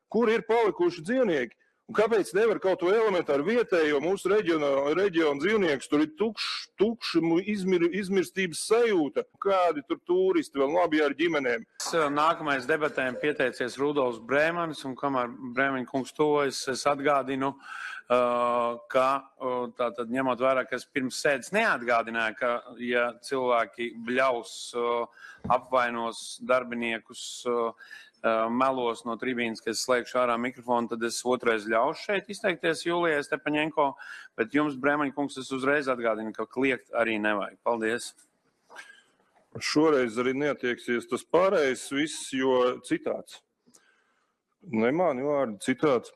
kur ir palikuši dzīvnieki. Un kāpēc nevar kaut to elementāru vietējo mūsu reģionu dzīvniekus, tur ir tukša izmirstības sajūta. Kādi tur turisti vēl labi ar ģimenēm? Nākamais debatēm pieteicies Rudolfs Brēmanis, un kamēr Brēmaņa kungs tuvojas, es atgādinu, ka tātad ņemot vērā, ka es pirms sēdes neatgādināju, ka ja cilvēki bļaus, apvainos darbiniekus, melos no tribīnas, ka es slēgšu ārā mikrofonu, tad es otrais ļaušu šeit izteikties Julijai Stepaņenko, bet jums, Brēmaņa kungs, es uzreiz atgādinu, ka kliegt arī nevajag. Paldies! Šoreiz arī neatieksies tas pārējais viss, jo citāts. Ne mani vārdi, citāts.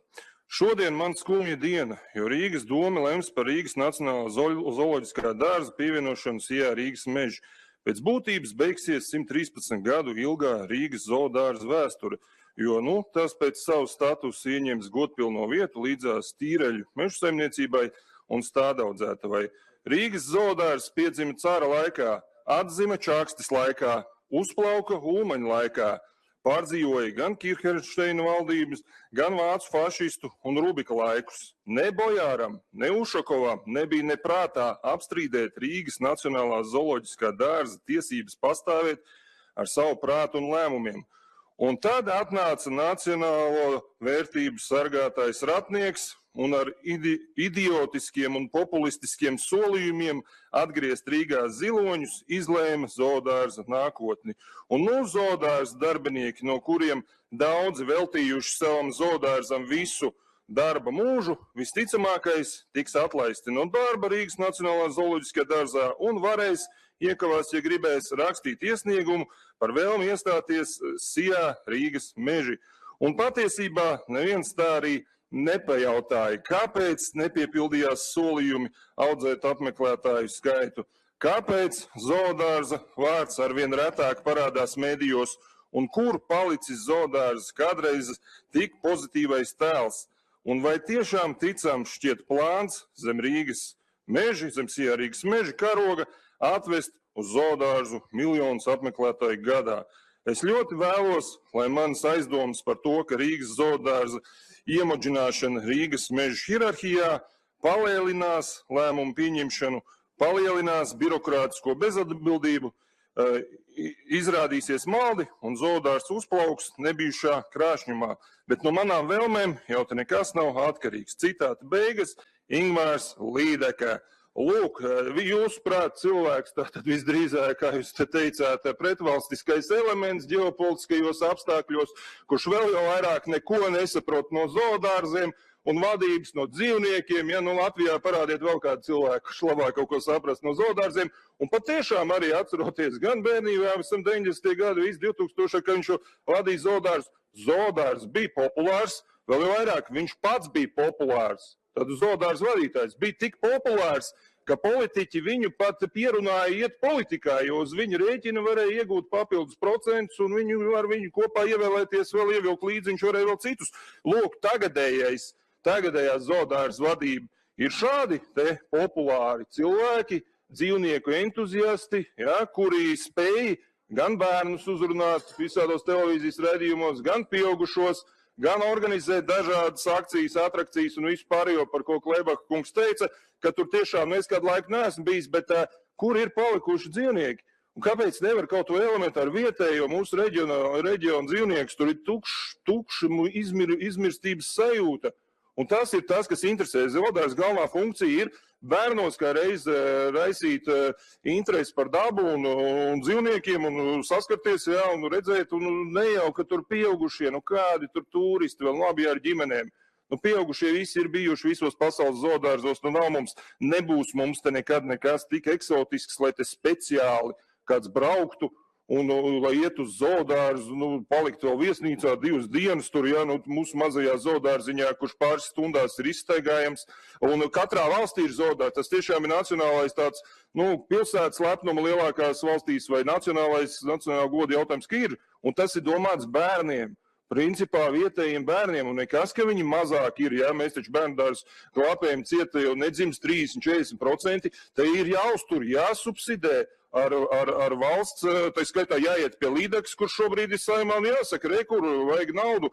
Šodien man skumja diena, jo Rīgas doma lems par Rīgas Nacionālā zooloģiskā dārza pievienošanu SIA Rīgas meži. Pēc būtības beigsies 113 gadu ilgā Rīgas zoodārza vēsture, jo tas pēc savu statusu ieņems godpilno vietu līdzās Tīreļu mežu saimniecībai un stādaudzētavai. Rīgas zoodārzs piedzima cara laikā, atzima Čakstes laikā, uzplauka Ulmaņa laikā, pārdzīvoja gan Kirchersteina valdības, gan vācu fašistu un Rubika laikus. Ne Bojāram, ne Ušakovam nebija neprātā apstrīdēt Rīgas Nacionālā zooloģiskā dārza tiesības pastāvēt ar savu prātu un lēmumiem. Un tad atnāca nacionālo vērtību sargātājs ratnieks un ar idiotiskiem un populistiskiem solījumiem atgriezt Rīgā ziloņus izlēma zoodārza nākotni. Un zoodārza darbinieki, no kuriem daudzi veltījuši savam zoodārzam visu darba mūžu, visticamākais tiks atlaisti no darba Rīgas Nacionālā zooloģiskajā dārzā un varēs iekavās, ja gribēs, rakstīt iesniegumu par vēlmi iestāties SIA Rīgas meži. Un patiesībā neviens tā arī nepajautāja, kāpēc nepiepildījās solījumi audzēt apmeklētāju skaitu, kāpēc zoodārza vārds arvien retāk parādās medijos un kur palicis zoodārzas kādreiz tik pozitīvais tēls. Un vai tiešām ticams šķiet plāns zem Rīgas meži, zem SIA Rīgas meži karoga atvest uz zoodārzu miljonus apmeklētāju gadā. Es ļoti vēlos, lai manas aizdomas par to, ka Rīgas zoodārza iemoģināšana Rīgas mežu hierarhijā palielinās lēmumu pieņemšanu, palielinās birokrātisko bezatbildību, izrādīsies maldi un zoodārs uzplauks nebijušā krāšņumā. Bet no manām vēlmēm jau te nekas nav atkarīgs. Citāta beigas Ingmārs Līdeka. Lūk, jūsuprāt, cilvēks tātad visdrīzāk, kā jūs te teicāt, pretvalstiskais elements ģeopolitiskajos apstākļos, kurš vēl jau vairāk neko nesaprot no zoodārziem un vadības no dzīvniekiem. Ja Latvijā parādiet vēl kādu cilvēku, kurš labāk kaut ko saprast no zoodārziem, un patiešām arī atceroties gan bērnībā, visam 90. gadu, visu 2000, kad viņš vadīja zoodārzu. Zoodārs bija populārs, vēl jau vairāk, viņš pats bija populārs. Tad zoodārza vadītājs bija tik populārs, ka politiķi viņu pat pierunāja iet politikā, jo uz viņa rēķina varēja iegūt papildus procentus un ar viņu kopā ievēlēties, vēl ievilkt līdzi, viņš varēja vēl citus. Lūk, tagadējā zoodārza vadība ir šādi te populāri cilvēki, dzīvnieku entuziasti, kuri spēj gan bērnus uzrunāt visādos televīzijas raidījumos, gan pieaugušos, gan organizēt dažādas akcijas, atrakcijas un visu pārējo, par ko Kleibaka kungs teica, ka tur tiešām es kādu laiku neesmu bijis, bet kur ir palikuši dzīvnieki? Un kāpēc nevar kaut to elementāru vietējo mūsu reģionu dzīvniekus, tur ir tukša izmirstības sajūta. Un tas ir tas, kas interesē. Zoodārza galvenā funkcija ir bērnos kā reiz raisīt interesi par dabu un dzīvniekiem un saskarties, un redzēt, un nejauka tur pieaugušie, kādi tur turisti vēl labi ar ģimenēm. Pieaugušie visi ir bijuši visos pasaules zoodārzos, nebūs mums te nekad nekas tik eksotisks, lai te speciāli kāds brauktu un lai iet uz zoodārzu, palikt vēl viesnīcā 2 dienas tur, mūsu mazajā zoodārziņā, kurš pāris stundās ir izstaigājams. Un katrā valstī ir zoodārs. Tas tiešām ir nacionālais tāds, pilsētas lepnuma lielākās valstīs vai nacionālā goda jautājums, ka ir. Un tas ir domāts bērniem. Principā vietējiem bērniem, un nekas, ka viņi mazāk ir, mēs taču bērndārzu glābējiem cieta jau nedzims 30-40%, te ir jāuztur, jāsubsidē ar valsts, tā skaitā jāiet pie Līdekas, kurš šobrīd ir Saeimā un jāsaka, kur vajag naudu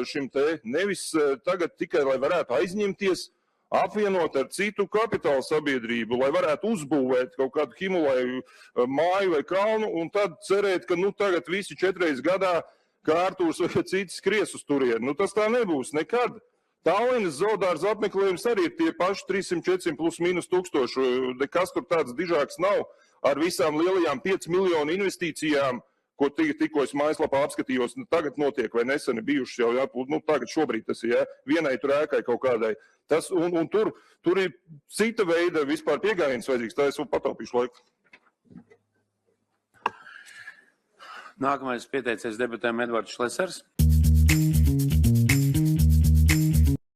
šim te, nevis tagad tikai, lai varētu aizņemties, apvienot ar citu kapitāla sabiedrību, lai varētu uzbūvēt kaut kādu Himulaju māju vai kalnu, un tad cerēt, ka tagad visi 4 reizes gadā Kārtūrs vai citi skries uz turieni. Tas tā nebūs nekad. Tallinas zoodārza apmeklējums arī ir tie paši 300-400 plus mīnus tūkstoši. Nekas tur tāds dižāks nav ar visām lielajām 5 miljonu investīcijām, ko tikko es mājaslapā apskatījos, tagad notiek vai nesen ir bijušas jau, tagad šobrīd tas ir, vienai tur ēkai kaut kādai. Un tur ir cita veida vispār piegājiens vajadzīgs, tā es vēl pataupīšu laiku. Nākamais pieteicies debatēm Edvards Šlesers.